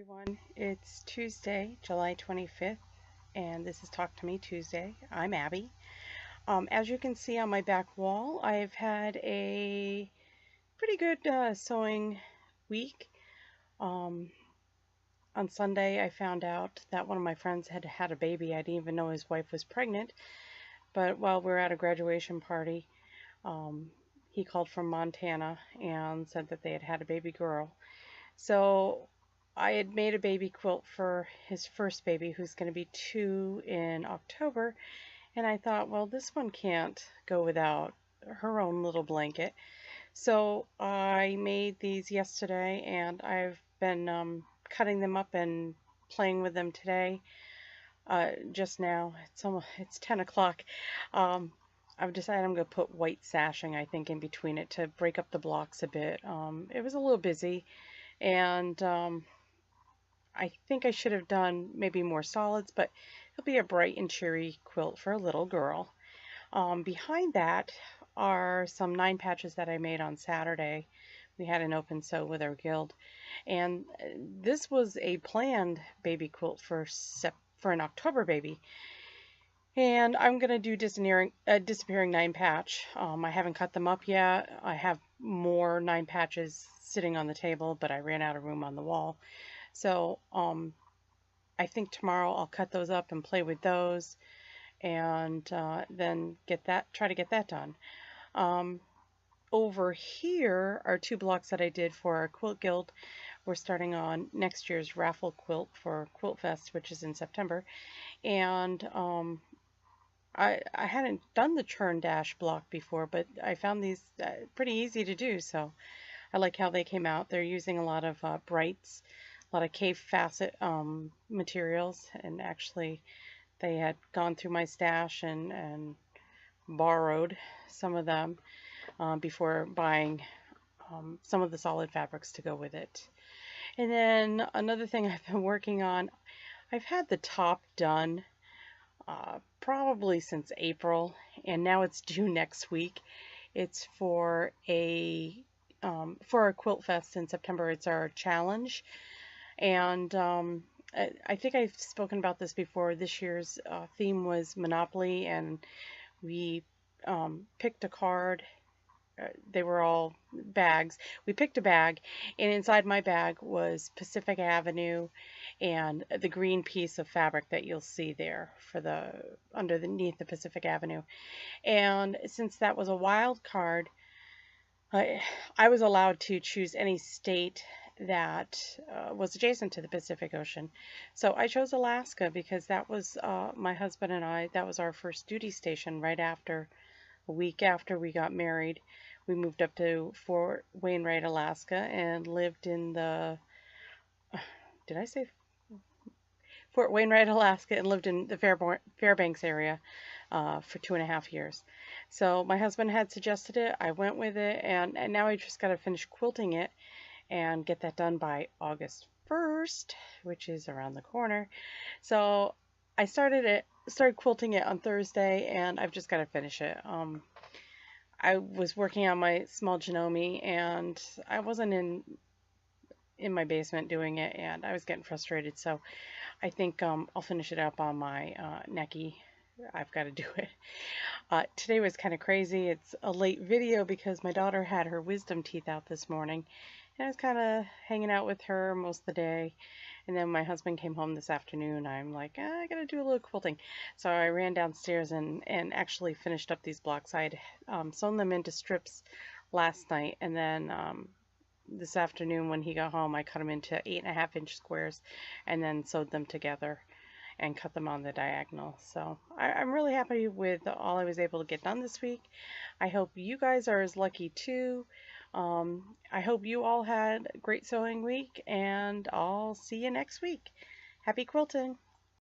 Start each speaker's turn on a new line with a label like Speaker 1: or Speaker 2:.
Speaker 1: everyone. It's Tuesday, July 25th, and this is Talk to Me Tuesday. I'm Abby. As you can see on my back wall, I've had a pretty good sewing week. Um, on Sunday, I found out that one of my friends had had a baby. I didn't even know his wife was pregnant, but while we were at a graduation party, um, he called from Montana and said that they had had a baby girl. So I had made a baby quilt for his first baby, who's going to be 2 in October, and I thought, well, this one can't go without her own little blanket. So I made these yesterday, and I've been cutting them up and playing with them today. Just now, it's 10 o'clock. Um, I've decided I'm going to put white sashing, I think, in between it to break up the blocks a bit. It was a little busy, and I think I should have done maybe more solids, but it'll be a bright and cheery quilt for a little girl. Behind that are some 9 patches that I made on Saturday. We had an open sew with our guild, and this was a planned baby quilt for an October baby. And I'm going to do disappearing 9 patch. I haven't cut them up yet. I have more 9 patches sitting on the table, but I ran out of room on the wall. So I think tomorrow I'll cut those up and play with those, and then try to get that done. Over here are 2 blocks that I did for our quilt guild. We're starting on next year's raffle quilt for Quilt Fest, which is in September, and I hadn't done the churn dash block before, but I found these pretty easy to do, so I like how they came out. They're using a lot of brights, a lot of cave facet materials, and actually they had gone through my stash and borrowed some of them before buying some of the solid fabrics to go with it. And then another thing I've been working on, I've had the top done probably since April, and now it's due next week. It's for our Quilt Fest in September. It's our challenge, and I think I've spoken about this before. This year's theme was Monopoly, and we picked a card. They were all bags. We picked a bag, and inside my bag was Pacific Avenue and the green piece of fabric that you'll see there for underneath the Pacific Avenue. And since that was a wild card, I was allowed to choose any state that was adjacent to the Pacific Ocean. So I chose Alaska because that was my husband and I, that was our first duty station a week after we got married. We moved up to Fort Wainwright, Alaska, and lived in the, did I say Fort Wainwright, Alaska, and lived in the Fairbanks area for 2.5 years. So my husband had suggested it. I went with it, and now I just got to finish quilting it and get that done by August 1st, which is around the corner. So I started quilting it on Thursday, and I've just got to finish it. I was working on my small Janome, and I wasn't in my basement doing it, and I was getting frustrated. So I think I'll finish it up on my Necky. I've got to do it. Today was kind of crazy. It's a late video because my daughter had her wisdom teeth out this morning, and I was kind of hanging out with her most of the day. And then my husband came home this afternoon. I'm like, I gotta do a little quilting. So I ran downstairs and actually finished up these blocks. I'd sewn them into strips last night, and then this afternoon when he got home, I cut them into 8.5-inch squares and then sewed them together and cut them on the diagonal. So I'm really happy with all I was able to get done this week. I hope you guys are as lucky too. I hope you all had a great sewing week, and I'll see you next week. Happy quilting!